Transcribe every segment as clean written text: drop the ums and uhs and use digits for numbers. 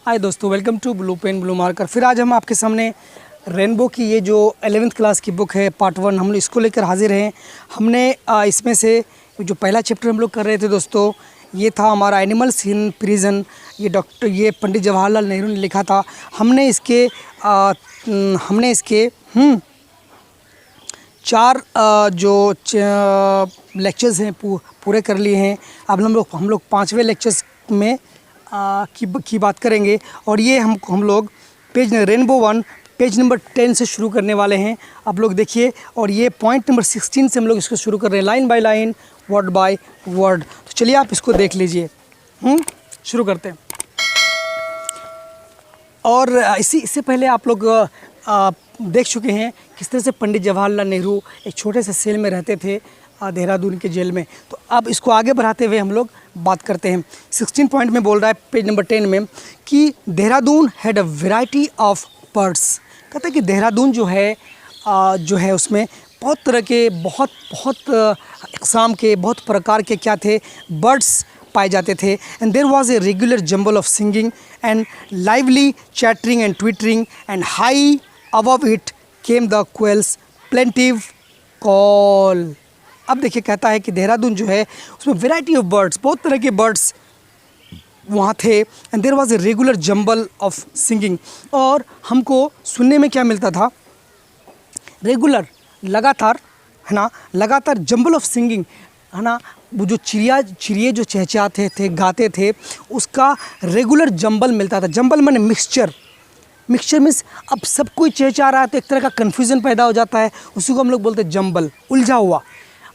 हाय दोस्तों, welcome to blue pen blue marker. फिर आज हम आपके सामने रेनबो की ये जो 11th क्लास की बुक है पार्ट 1 हम लोग इसको लेकर हाजिर हैं। हमने इसमें से जो पहला चैप्टर हम लोग कर रहे थे दोस्तों, ये था हमारा एनिमल्स इन प्रिजन। ये पंडित जवाहरलाल नेहरू ने लिखा था। हमने इसके चार जो लेक्चर्स हैं पूरे कर लिए हैं। अब हम लोग 5वें लेक्चर्स में की बात करेंगे और ये हम लोग पेज रेनबो 1 पेज नंबर 10 से शुरू करने वाले हैं। आप लोग देखिए, और ये पॉइंट नंबर 16 से हम लोग इसको शुरू कर रहे हैं, line by line, word by word. तो चलिए आप इसको देख लीजिए। शुरू करते हैं। और इससे पहले आप लोग देख चुके हैं किस तरह से पंडित जवाहरलाल नेहरू एक छोटे से सेल में रहते थे देहरादून के जेल में। तो अब इसको आगे बढ़ाते हुए हम लोग बात करते हैं। 16 पॉइंट में बोल रहा है पेज नंबर 10 में कि Dehradun had a variety of birds. कहता है कि देहरादून जो है उसमें बहुत तरह के बहुत इक़साम के बहुत प्रकार के क्या थे, बर्ड्स पाए जाते थे। And there was a regular jumble of singing and lively chattering and twittering and high above it came the quail's plaintive call. अब देखिए, कहता है कि देहरादून जो है उसमें वैरायटी ऑफ बर्ड्स, बहुत तरह के बर्ड्स वहाँ थे। And there was a regular jumble of singing, और हमको सुनने में क्या मिलता था, रेगुलर, लगातार, है ना, लगातार जंबल ऑफ सिंगिंग, है ना, वो जो चिड़िए जो चहचहाते थे, गाते थे, उसका रेगुलर जंबल मिलता था। जंबल माने मिक्सचर मीन्स अब सब कोई चहचहा रहा है तो एक तरह का कन्फ्यूज़न पैदा हो जाता है, उसी को हम लोग बोलते हैं जंबल, उलझा हुआ।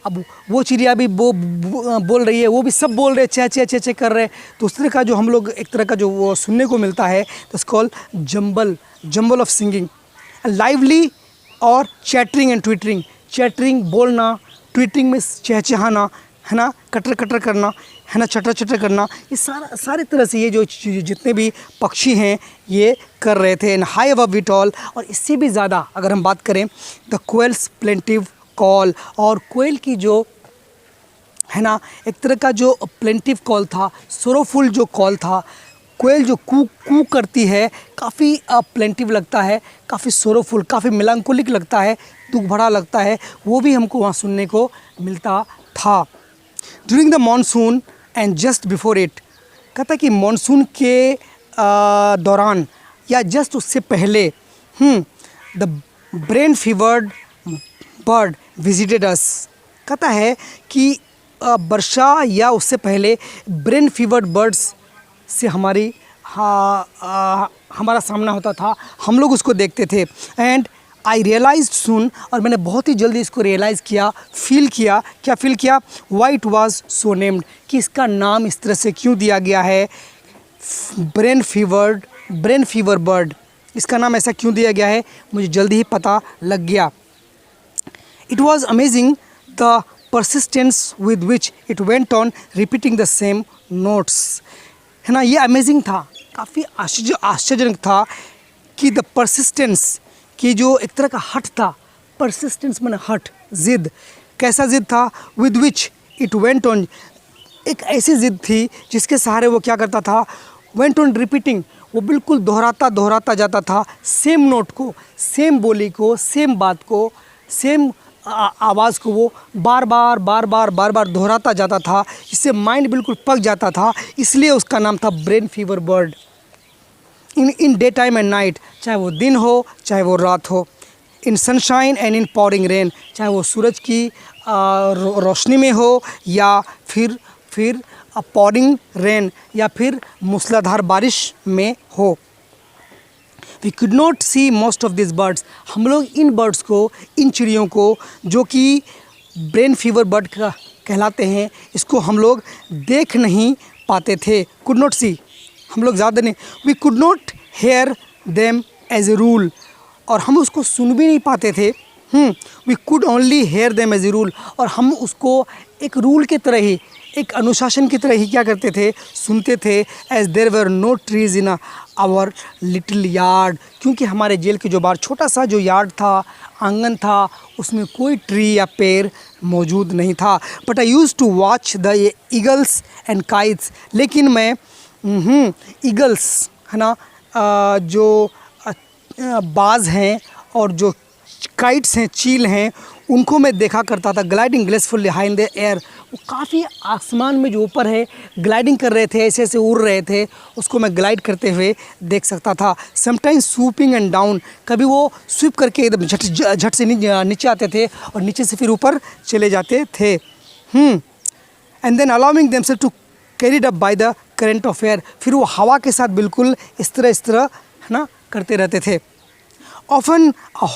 अब वो चिड़िया भी वो बोल रही है, वो भी सब बोल रहे हैं, चह कर रहे हैं, तो उस तरह का जो हम लोग एक तरह का जो वो सुनने को मिलता है, तो call jumble of singing. Lively और चैटरिंग एंड ट्विटरिंग, चैटरिंग बोलना, ट्विटरिंग में चहचहाना, है ना, कटर करना, है ना, चटर करना, ये सारे तरह से ये जो जितने भी पक्षी हैं ये कर रहे थे। And high above it all, और इससे भी ज़्यादा अगर हम बात करें द क्वेल्स प्लेंटिव कॉल, और कोयल की जो है ना एक तरह का जो प्लेंटिव कॉल था, सोरोफुल जो कॉल था, कोयल जो कू करती है, काफ़ी प्लेंटिव लगता है, काफ़ी सोरोफुल, काफ़ी मेलांकोलिक लगता है, दुख भरा लगता है, वो भी हमको वहाँ सुनने को मिलता था। During the monsoon and just before it, कहता कि मानसून के दौरान या जस्ट उससे पहले द ब्रेन फीवर्ड बर्ड विजिटेड अस। कहता है कि वर्षा या उससे पहले ब्रेन फीवर्ड बर्ड्स से हमारा सामना होता था, हम लोग उसको देखते थे। एंड आई रियलाइज्ड सून, और मैंने बहुत ही जल्दी इसको रियलाइज़ किया, फील किया why it was so named, कि इसका नाम इस तरह से क्यों दिया गया है, ब्रेन फीवर बर्ड, इसका नाम ऐसा क्यों दिया गया है, मुझे जल्दी ही पता लग गया। It was amazing the persistence with which it went on repeating the same notes, है ना, ये अमेजिंग था, काफ़ी आश्चर्यजनक था कि द persistence की जो एक तरह का हट था, persistence माने हट, ज़िद, कैसा ज़िद था, with which it went on, एक ऐसी ज़िद थी जिसके सहारे वो क्या करता था, went on repeating, वो बिल्कुल दोहराता जाता था सेम नोट को, सेम बोली को, सेम बात को, सेम आवाज़ को वो बार बार दोहराता जाता था, इससे माइंड बिल्कुल पक जाता था, इसलिए उसका नाम था brain fever bird. In day time and night, चाहे वो दिन हो चाहे वो रात हो, in sunshine and in pouring rain, चाहे वो सूरज की रोशनी में हो या फिर पॉरिंग रेन या फिर मूसलाधार बारिश में हो। We could not see most of these birds, हम लोग इन बर्ड्स को, इन चिड़ियों को जो कि ब्रेन फीवर बर्ड कहलाते हैं, इसको हम लोग देख नहीं पाते थे। could not see, हम लोग ज़्यादा नहीं, we could not hear them as a rule, और हम उसको सुन भी नहीं पाते थे। we could only hear them as a rule, और हम उसको एक रूल की तरह ही, एक अनुशासन की तरह ही क्या करते थे, सुनते थे। As there were no trees in our little yard, क्योंकि हमारे जेल के जो बाहर छोटा सा जो यार्ड था, आंगन था, उसमें कोई ट्री या पेड़ मौजूद नहीं था। But I used to watch the eagles and kites, लेकिन मैं ईगल्स है ना, जो बाज हैं और जो काइट्स हैं, चील हैं, उनको मैं देखा करता था gliding gracefully high in the air. वो काफ़ी आसमान में जो ऊपर है ग्लाइडिंग कर रहे थे, ऐसे ऐसे उड़ रहे थे, उसको मैं ग्लाइड करते हुए देख सकता था। समटाइम्स स्वीपिंग एंड डाउन, कभी वो स्वीप करके एकदम झट से नीचे आते थे और नीचे से फिर ऊपर चले जाते थे। And then allowing themselves to carried up by the current of air, फिर वो हवा के साथ बिल्कुल इस तरह है ना करते रहते थे। Often a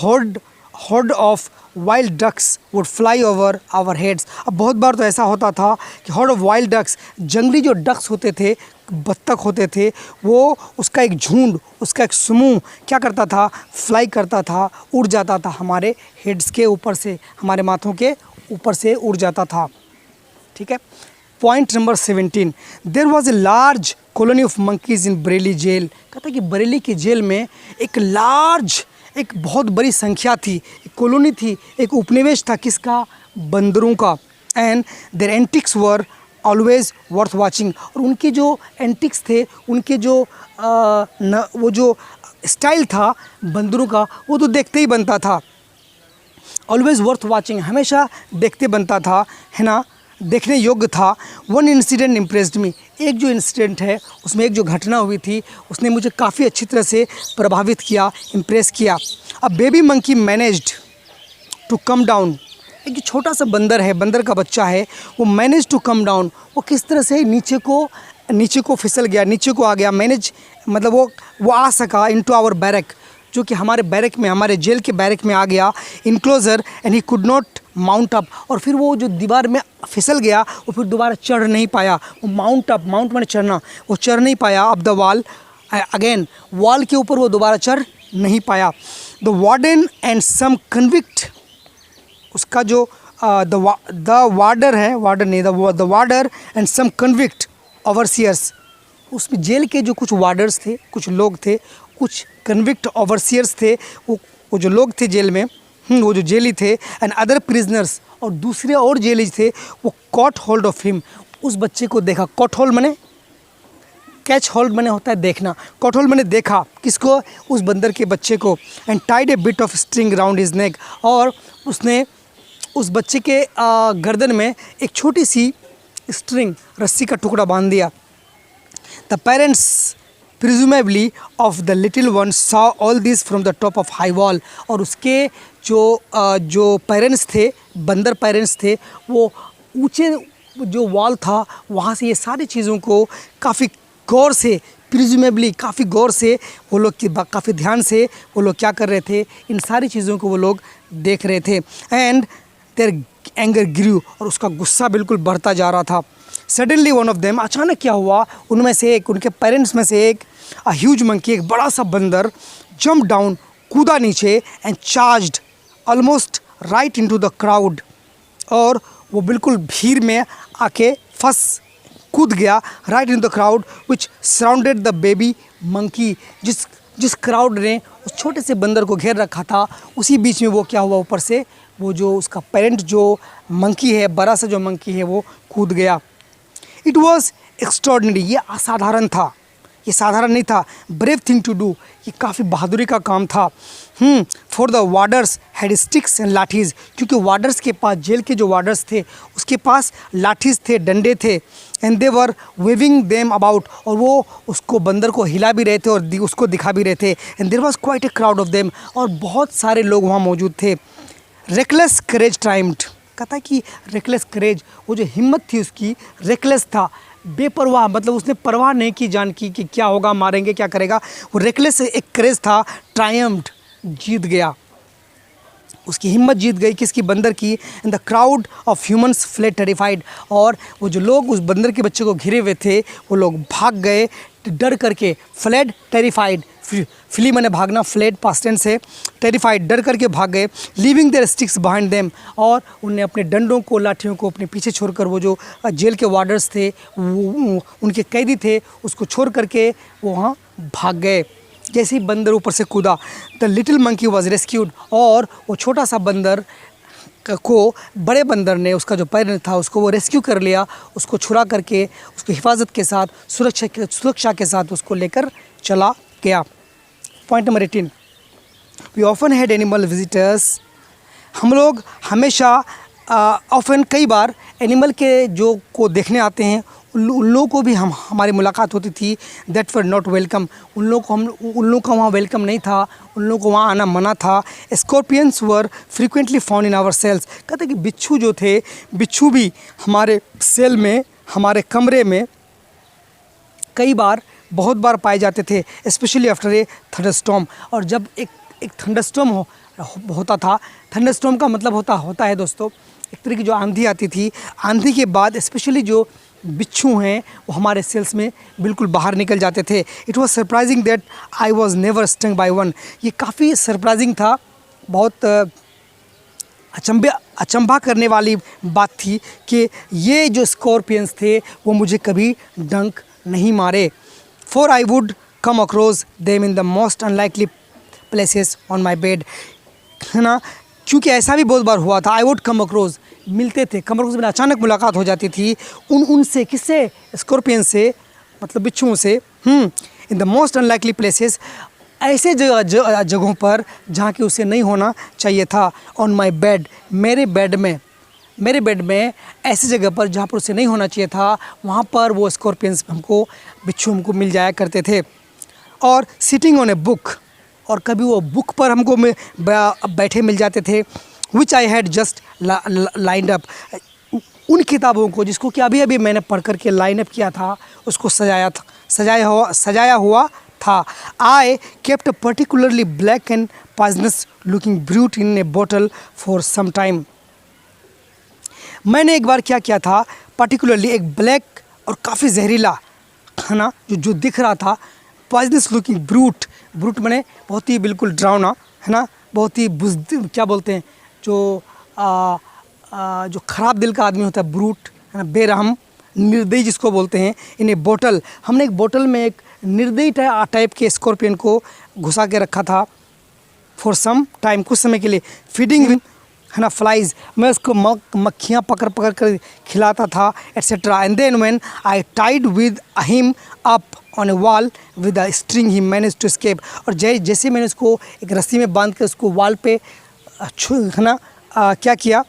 herd of wild ducks would fly over our heads. अब बहुत बार तो ऐसा होता था कि हॉर्ड ऑफ वाइल्ड डक्स, जंगली जो डक्स होते थे, बत्तख होते थे, वो उसका एक झुंड, उसका एक समूह क्या करता था, फ्लाई करता था, उड़ जाता था हमारे हेड्स के ऊपर से, हमारे माथों के ऊपर से उड़ जाता था। ठीक है। Point number 17, there was a large colony of monkeys in Bareilly jail. कहता है कि बरेली की जेल में एक बहुत बड़ी संख्या थी, एक कॉलोनी थी, एक उपनिवेश था, किसका, बंदरों का। And their antics were always worth watching, और उनके जो एंटिक्स थे, उनके जो वो जो स्टाइल था बंदरों का, वो तो देखते ही बनता था। ऑलवेज वर्थ वाचिंग, हमेशा देखते बनता था, है ना, देखने योग्य था। वन इंसिडेंट इम्प्रेस्ड मी, एक जो इंसिडेंट है उसमें एक जो घटना हुई थी उसने मुझे काफ़ी अच्छी तरह से प्रभावित किया, इम्प्रेस किया। A baby monkey managed to come down, एक जो छोटा सा बंदर है, बंदर का बच्चा है, वो मैनेज टू कम डाउन, वो किस तरह से नीचे को फिसल गया, नीचे को आ गया। मैनेज मतलब वो आ सका इनटू आवर बैरक, जो कि हमारे बैरक में, हमारे जेल के बैरक में आ गया। Enclosure and he could not mount up, और फिर वो जो दीवार में फिसल गया, वो फिर दोबारा चढ़ नहीं पाया। वो माउंट माने चढ़ना, वो चढ़ नहीं पाया up the wall again, wall के ऊपर वो दोबारा चढ़ नहीं पाया। The warden and some convict, उसका जो द वार्डर है, वार्डर नहीं, the warder and some convict overseers, उस जेल के जो कुछ वार्डर्स थे, कुछ लोग थे, कुछ कन्विक्ट ओवरसियर्स थे, वो जो लोग थे जेल में, वो जो जेली थे, एंड अदर प्रिजनर्स, और दूसरे और जेली थे, वो कॉट होल्ड ऑफ हिम, उस बच्चे को देखा। कॉट होल्ड माने, कैच होल्ड माने होता है देखना, कॉट होल्ड माने देखा, किसको, उस बंदर के बच्चे को। And tied a bit of string round his neck, और उसने उस बच्चे के गर्दन में एक छोटी सी स्ट्रिंग, रस्सी का टुकड़ा बांध दिया। The parents presumably of the little one saw all this from the top of high wall, और उसके जो पेरेंट्स थे, बंदर पेरेंट्स थे, वो ऊंचे जो वॉल था वहाँ से ये सारी चीज़ों को काफ़ी गौर से, प्रिजुमेबली काफ़ी गौर से वो लोग काफ़ी ध्यान से वो लोग क्या कर रहे थे, इन सारी चीज़ों को वो लोग देख रहे थे। एंड देयर एंगर ग्रू, और उसका गुस्सा बिल्कुल बढ़ता जा रहा था। सडनली वन ऑफ देम, अचानक क्या हुआ, उनमें से एक, उनके पेरेंट्स में से एक, अ ह्यूज मंकी, एक बड़ा सा बंदर, जंप डाउन, कूदा नीचे, and charged almost right into the crowd, और वो बिल्कुल भीड़ में आके कूद गया, right in the crowd which surrounded the baby monkey, जिस क्राउड ने उस छोटे से बंदर को घेर रखा था, उसी बीच में वो क्या हुआ, ऊपर से वो जो उसका पेरेंट जो मंकी है, बड़ा सा जो मंकी है, वो कूद गया। इट वॉज एक्स्ट्रॉर्डिनरी, ये असाधारण था, ये साधारण नहीं था। ब्रेव थिंग टू डू, ये काफ़ी बहादुरी का काम था। For the warders had sticks and lathis, क्योंकि वार्डर्स के पास, जेल के जो वार्डर्स थे उसके पास लाठीज़ थे, डंडे थे। And they were waving them about, और वो उसको बंदर को हिला भी रहे थे और उसको दिखा भी रहे थे। And there was quite a crowd of them, और बहुत सारे लोग वहाँ मौजूद थे। रेकलेस करेज ट्राइम्ड, कहता है कि रेकलेस करेज, वो जो हिम्मत थी उसकी, रेकलेस था, बेपरवाह, मतलब उसने परवाह नहीं की जान की कि क्या होगा, मारेंगे, क्या करेगा। वो रेकलेस एक करेज था, ट्रायम्फ्ड, जीत गया, उसकी हिम्मत जीत गई, किसकी, बंदर की। And the crowd of humans fled terrified, और वो जो लोग उस बंदर के बच्चे को घिरे हुए थे वो लोग भाग गए डर करके। फ्लेड टेरिफाइड, फ्ली मैंने भागना, फ्लेड पास्ट टेंस है, टेरिफाइड डर करके भाग गए। Leaving their sticks behind them, और उन्हें अपने डंडों को, लाठियों को अपने पीछे छोड़कर, वो जो जेल के वार्डर्स थे, वो उनके कैदी थे, उसको छोड़ करके वो वहाँ भाग गए। जैसे ही बंदर ऊपर से कूदा, the little monkey was rescued, और वो छोटा सा बंदर को बड़े बंदर ने, उसका जो पेरेंट था, उसको वो रेस्क्यू कर लिया, उसको छुड़ा करके उसको हिफाजत के साथ, सुरक्षा के साथ उसको लेकर चला गया। Point number 18, we often had animal visitors. हम लोग हमेशा ऑफन कई बार एनिमल के जो को देखने आते हैं उन लोगों को भी हमारी मुलाकात होती थी। दैट वर नॉट वेलकम, उन लोगों का वहाँ वेलकम नहीं था, उन लोगों को वहाँ आना मना था। Scorpions were frequently found in our cells. कहते कि बिच्छू जो थे, बिच्छू भी हमारे सेल में, हमारे कमरे में कई बार, बहुत बार पाए जाते थे, स्पेशली आफ्टर ए थंडरस्टॉर्म। और जब एक थंडरस्टॉर्म होता था, थंडरस्टॉर्म का मतलब होता है दोस्तों एक तरह की जो आंधी आती थी, आंधी के बाद स्पेशली जो बिच्छू हैं वो हमारे सेल्स में बिल्कुल बाहर निकल जाते थे। It was surprising that I was never stung by one. ये काफ़ी सरप्राइजिंग था, बहुत अचंभा करने वाली बात थी कि ये जो स्कॉर्पियंस थे वो मुझे कभी डंक नहीं मारे। For I would come across them in the most unlikely places on my bed, है ना, क्योंकि ऐसा भी बहुत बार हुआ था। आई वुड कम अक्रॉस, मिलते थे, कम अक्रॉस में अचानक मुलाकात हो जाती थी उनसे, किससे, स्कॉर्पियन से, मतलब बिच्छुओं से। In the most unlikely places, ऐसे जगहों पर जहाँ कि उसे नहीं होना चाहिए था। ऑन माई बेड, मेरे बेड में ऐसी जगह पर जहाँ पर उसे नहीं होना चाहिए था, वहाँ पर वो स्कॉर्पियंस बिच्छू हमको मिल जाया करते थे। और सिटिंग ऑन ए बुक, और कभी वो बुक पर हमको बैठे मिल जाते थे। Which I had just lined up, उन किताबों को जिसको कि अभी अभी मैंने पढ़ कर के लाइन अप किया था, उसको सजाया हुआ था। I kept a particularly black and poisonous looking brute in a bottle for some time. मैंने एक बार क्या किया था, पर्टिकुलरली एक ब्लैक और काफ़ी जहरीला, है ना, जो दिख रहा था, पॉइजनस लुकिंग ब्रूट मैंने बहुत ही बिल्कुल डरावना, है ना, बहुत ही क्या बोलते हैं, जो ख़राब दिल का आदमी होता है, ब्रूट, है ना, बेरहम, निर्दयी जिसको बोलते हैं। इन ए बोतल, हमने एक बोतल में एक निर्दयी टाइप के स्कॉर्पियन को घुसा के रखा था। फॉर सम टाइम, कुछ समय के लिए। फीडिंग, है ना, फ्लाइज, मैं उसको मक्खियाँ पकड़ कर खिलाता था, etcetera. And then when I tied with him up on a wall with a string he manage to escape. और जैसे मैंने उसको एक रस्सी में बांध कर उसको वॉल पे, है ना, क्या किया,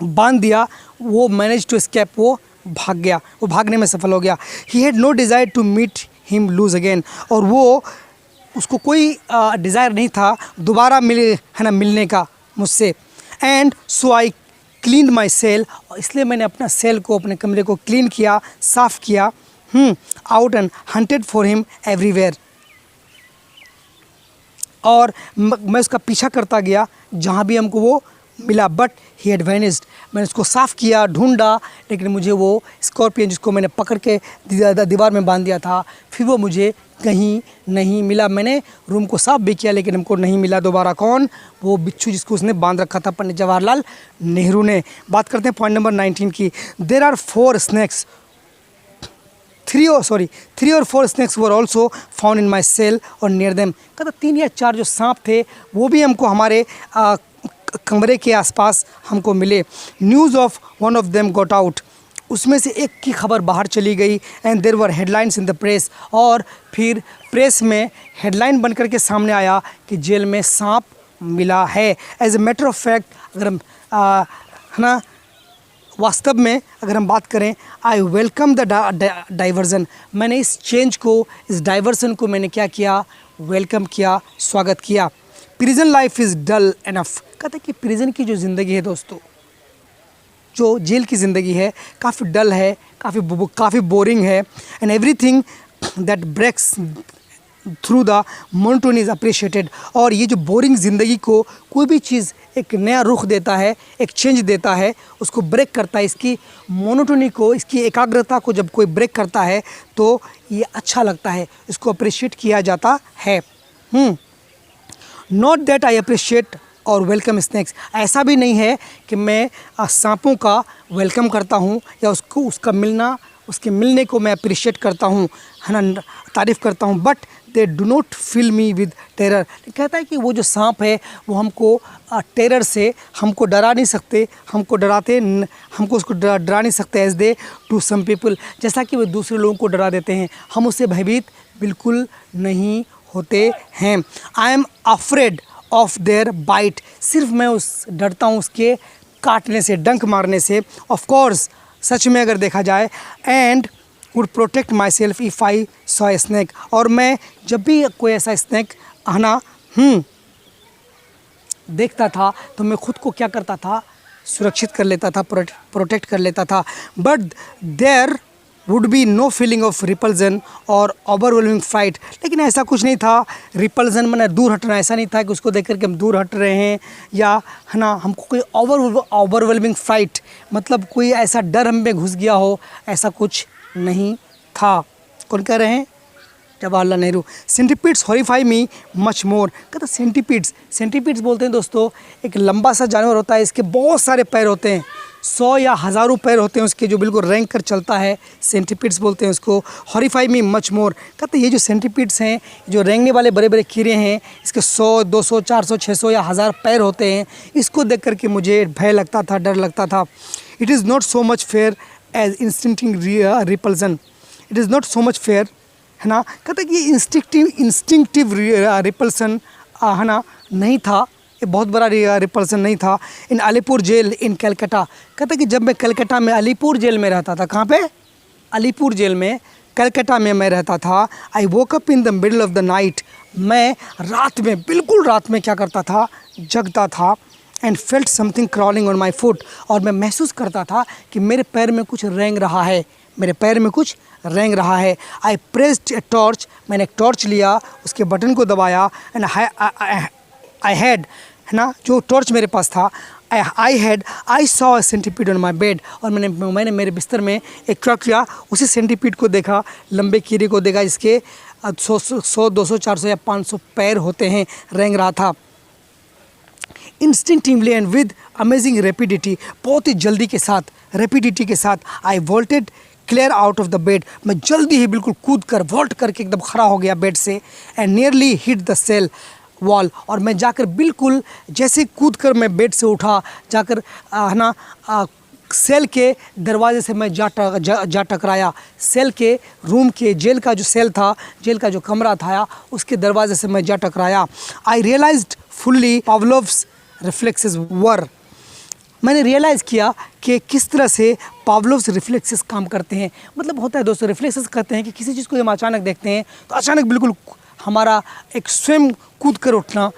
बांध दिया, वो मैनेज टू एस्केप, वो भाग गया, वो भागने में सफल हो गया। He had no desire to meet him loose again, और वो उसको कोई डिज़ायर नहीं था दोबारा मिलने का मुझसे। And so I clean my cell, इसलिए मैंने अपना सेल को, अपने कमरे को क्लीन किया, साफ़ किया। Out and hunted for him everywhere, और मैं उसका पीछा करता गया जहाँ भी हमको वो मिला। बट ही हैड वैनिस्ड, मैंने उसको साफ़ किया, ढूंढा, लेकिन मुझे वो स्कॉर्पियन जिसको मैंने पकड़ के दीवार में बांध दिया था, फिर वो मुझे कहीं नहीं मिला। मैंने रूम को साफ़ भी किया लेकिन हमको नहीं मिला दोबारा। कौन? वो बिच्छू जिसको उसने बांध रखा था पंडित जवाहरलाल नेहरू ने। बात करते हैं पॉइंट नंबर 19 की। There are 4 snakes, 3 or 4 snakes were also found in my cell or near them। कहता 3 या 4 जो सांप थे वो भी हमको हमारे कमरे के आसपास हमको मिले। News of one of them got out, उसमें से एक की खबर बाहर चली गई। And there were headlines in the press, और फिर प्रेस में हेडलाइन बन कर के सामने आया कि जेल में सांप मिला है। As a matter of fact, अगर हम है ना, वास्तव में अगर हम बात करें, आई वेलकम द डाइवर्जन, मैंने इस चेंज को, इस डाइवर्सन को मैंने क्या किया, वेलकम किया, स्वागत किया। Prison life is dull enough, कहते हैं कि प्रिजन की जो ज़िंदगी है दोस्तों, जो जेल की ज़िंदगी है, काफ़ी डल है, काफ़ी बोरिंग है। And everything that breaks through the monotony is appreciated, और ये जो बोरिंग ज़िंदगी को कोई भी चीज़ एक नया रुख देता है, एक चेंज देता है, उसको ब्रेक करता है, इसकी मोनोटोनी को, इसकी एकाग्रता को जब कोई ब्रेक करता है तो ये अच्छा लगता है, इसको अप्रिशिएट किया जाता है। नॉट दैट आई अप्रिशिएट और वेलकम स्नैक्स, ऐसा भी नहीं है कि मैं सांपों का वेलकम करता हूँ या उसके मिलने को मैं अप्रिशिएट करता हूँ, है ना, तारीफ़ करता हूँ। But they do not fill me with terror, कहता है कि वो जो सांप है वो हमको टेरर से हमको डरा नहीं सकते, हमको उसको डरा नहीं सकते। As they to some people, जैसा कि वो दूसरे लोगों को डरा देते हैं, हम उससे भयभीत बिल्कुल नहीं होते हैं। I am afraid of their bite, सिर्फ मैं उस डरता हूँ उसके काटने से, डंक मारने से। ऑफ कोर्स, सच में अगर देखा जाए, and would protect my self if I saw a snack, और मैं जब भी कोई ऐसा स्नैक आना देखता था तो मैं खुद को क्या करता था, सुरक्षित कर लेता था, प्रोटेक्ट कर लेता था। But there would be no feeling of repulsion और ओवरवेलमिंग फ्राइट, लेकिन ऐसा कुछ नहीं था। रिपल्जन मैंने दूर हटना, ऐसा नहीं था कि उसको देख करके हम दूर हट रहे हैं, या है ना हमको कोई ओवरवेलमिंग फ्राइट, मतलब कोई ऐसा डर हम में घुस गया हो, ऐसा कुछ नहीं था। कौन कह रहे हैं? Jawaharlal Nehru. Centipedes horrify me much more, कहते सेंटीपीड्स बोलते हैं दोस्तों, एक लंबा सा जानवर होता है, इसके बहुत सारे पैर होते हैं, 100 या हज़ारों पैर होते हैं उसके, जो बिल्कुल रेंग कर चलता है, सेंटीपीड्स बोलते हैं उसको। हॉरिफाई मी मच मोर, कहते ये जो सेंटीपीड्स हैं, जो रेंगने वाले बड़े बड़े कीड़े हैं, इसके 100, 200, 400, 600 या 1000 पैर होते हैं, इसको देख करके मुझे भय लगता था, डर लगता था। It is not so much fear as instinctive repulsion, it is not so much fear, है ना, कहते कि ये इंस्टिंक्टिव रिपल्सन है ना नहीं था, ये बहुत बड़ा रिपल्सन नहीं था। इन अलीपुर जेल इन कलकत्ता, कहते कि जब मैं कलकत्ता में अलीपुर जेल में रहता था, कहाँ पे? अलीपुर जेल में, कलकत्ता में मैं रहता था। I woke up in the middle of the night, मैं रात में, बिल्कुल रात में क्या करता था, जगता था। And felt something crawling on my foot, और मैं महसूस करता था कि मेरे पैर में कुछ रेंग रहा है, मेरे पैर में कुछ रेंग रहा है। आई प्रेस्ड ए टॉर्च, मैंने एक टॉर्च लिया, उसके बटन को दबाया, एंड आई हैड, है ना, जो टॉर्च मेरे पास था, आई saw a centipede on my bed, और मैंने मेरे बिस्तर में एक क्या किया, उसी सेंटीपीड को देखा, लंबे कीड़े को देखा, इसके 100, 200, 400 या 500 पैर होते हैं, रेंग रहा था। Instinctively and with amazing rapidity, बहुत ही जल्दी के साथ, रेपिडिटी के साथ, I vaulted clear out of the bed, मैं जल्दी ही बिल्कुल कूद कर, वॉल्ट करके एकदम खड़ा हो गया बेड से। And nearly hit the cell wall, और मैं जाकर बिल्कुल जैसे कूद कर मैं बेड से उठा, जाकर है ना सेल के दरवाजे से मैं जा टकराया। सेल के रूम के, जेल का जो सेल था, जेल का जो कमरा था, उसके दरवाजे से मैं जा टकराया। आई रियलाइज्ड फुल्ली पावलोव्स रिफ्लेक्सेस वर, मैंने रियलाइज़ किया कि किस तरह से पावलोव्स रिफ्लेक्सेस काम करते हैं। मतलब होता है दोस्तों, रिफ्लेक्सेस कहते हैं कि किसी चीज़ को हम अचानक देखते हैं तो अचानक बिल्कुल हमारा एक स्वयं कूद कर उठना,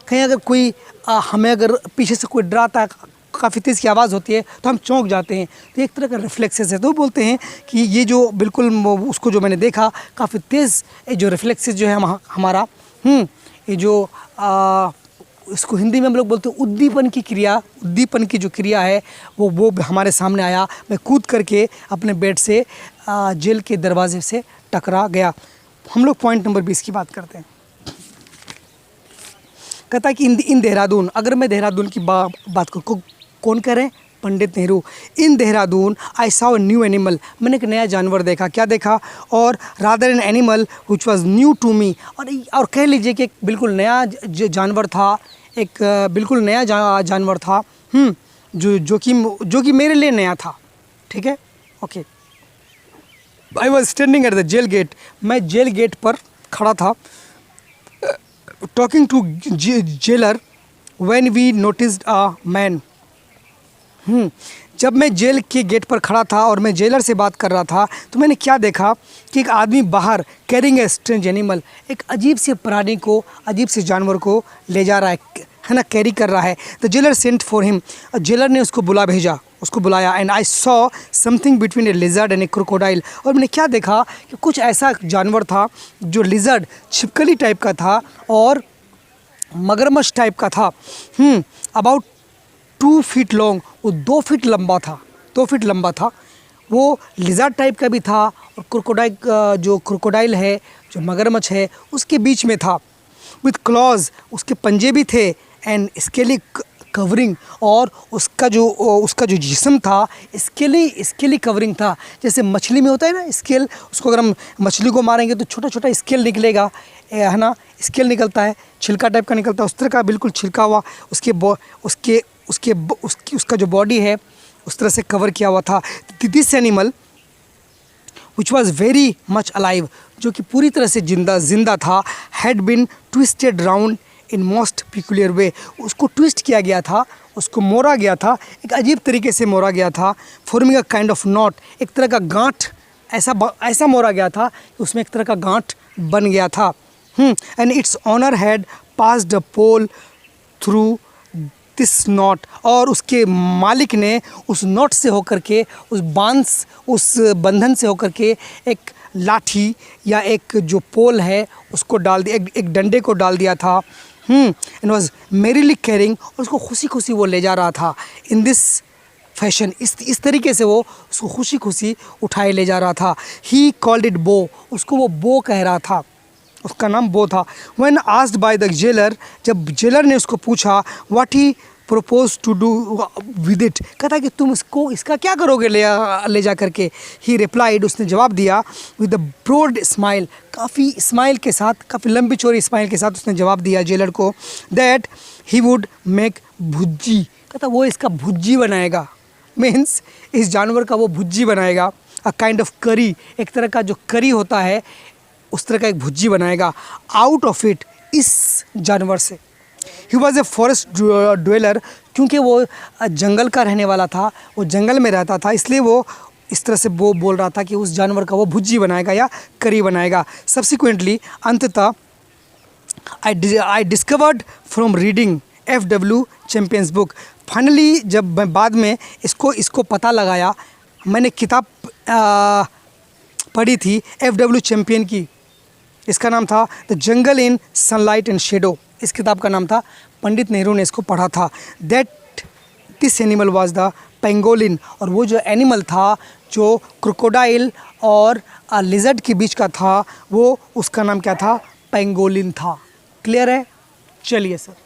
कहीं अगर कोई हमें अगर पीछे से कोई डराता है, काफ़ी तेज़ की आवाज़ होती है तो हम चौंक जाते हैं, तो एक तरह का रिफ्लेक्सेस है। तो बोलते हैं कि ये जो बिल्कुल उसको जो मैंने देखा, काफ़ी तेज़ जो रिफ्लेक्सेस जो है हमारा, ये जो इसको हिंदी में हम लोग बोलते हैं उद्दीपन की क्रिया, उद्दीपन की जो क्रिया है वो हमारे सामने आया। मैं कूद करके अपने बेड से जेल के दरवाजे से टकरा गया। हम लोग पॉइंट नंबर 20 की बात करते हैं। कहता है कि इन देहरादून, अगर मैं देहरादून की बात करूँ, कौन कह रहे हैं? Pandit Nehru. In Dehradun I saw a new animal, मैंने एक नया जानवर देखा। क्या देखा? और rather an animal which was new to me, और कह लीजिए कि एक बिल्कुल नया जानवर था, एक बिल्कुल नया जानवर था, जो कि मेरे लिए नया था। ठीक है, okay. I was standing at the jail gate, मैं जेल गेट पर खड़ा था, talking to jailer when we noticed a man. जब मैं जेल के गेट पर खड़ा था और मैं जेलर से बात कर रहा था तो मैंने क्या देखा कि एक आदमी बाहर कैरिंग ए स्ट्रेंज एनिमल, एक अजीब से प्राणी को, अजीब से जानवर को ले जा रहा है ना, कैरी कर रहा है। The jailer sent for him, jailer ने उसको उसको बुलाया। And I saw something between A lizard and A crocodile, और मैंने क्या देखा कि कुछ ऐसा जानवर था जो लिजर्ड, छिपकली टाइप का था और मगरमच्छ टाइप का था। अबाउट 2 फीट लॉन्ग, वो 2 फीट लंबा था, 2 फीट लंबा था। वो लिजर्ड टाइप का भी था और क्रोकोडाइल है, जो मगरमच्छ है, उसके बीच में था। विथ क्लॉज, उसके पंजे भी थे, एंड स्केली कवरिंग, और उसका जो जिस्म था स्केली कवरिंग था। जैसे मछली में होता है ना स्केल, उसको अगर हम मछली को मारेंगे तो छोटा छोटा स्केल निकलेगा, है ना, स्केल निकलता है, छिलका टाइप का निकलता है, उस तरह का बिल्कुल छिलका हुआ उसका जो बॉडी है उस तरह से कवर किया हुआ था। This animal which was very much alive, जो कि पूरी तरह से जिंदा था, had been twisted round in most peculiar way, उसको ट्विस्ट किया गया था, उसको मोड़ा गया था, एक अजीब तरीके से मोड़ा गया था, forming a kind of not, एक तरह का गांठ ऐसा मोड़ा गया था कि उसमें एक तरह का गांठ बन गया था। And its owner had passed a pole through this knot, और उसके मालिक ने उस नॉट से होकर के, उस बंधन से होकर के एक लाठी या एक जो पोल है उसको डाल दिया, एक डंडे को डाल दिया था। एंड वॉज मेरीली कैरिंग, और उसको खुशी खुशी वो ले जा रहा था। इन दिस फैशन, इस तरीके से वो उसको खुशी खुशी उठाए ले जा रहा था। ही कॉल्ड इट बो, उसको वो बो कह रहा था, उसका नाम बो था। When asked by the jailer, जब जेलर ने उसको पूछा what he propose to do with it, कहता कि तुम इसका क्या करोगे ले जा करके। ही रिप्लाइड, उसने जवाब दिया विद द ब्रॉड स्माइल, काफ़ी स्माइल के साथ, काफ़ी लंबी चौड़ी स्माइल के साथ उसने जवाब दिया जेलर को, दैट ही वुड मेक भुज्जी, कहता वो इसका भुज्जी बनाएगा, मीन्स इस जानवर का वो भुज्जी बनाएगा। अ काइंड ऑफ करी, एक तरह का जो करी होता है उस तरह का एक भुज्जी बनाएगा। आउट ऑफ इट, इस जानवर से। He was a forest dweller, क्योंकि वो जंगल का रहने वाला था, वो जंगल में रहता था, इसलिए वो इस तरह से वो बोल रहा था कि उस जानवर का वो भुज्जी बनाएगा या करी बनाएगा। सब्सिक्वेंटली, अंततः I discovered from reading FW champions book, finally जब मैं बाद में इसको पता लगाया, मैंने किताब पढ़ी थी FW चैम्पियन की, इसका नाम था the jungle in sunlight and shadow, इस किताब का नाम था, पंडित नेहरू ने इसको पढ़ा था। That this animal was the pangolin, और वो जो एनिमल था जो क्रोकोडाइल और लिजर्ड के बीच का था, वो उसका नाम क्या था, पेंगोलिन था। क्लियर है? चलिए सर।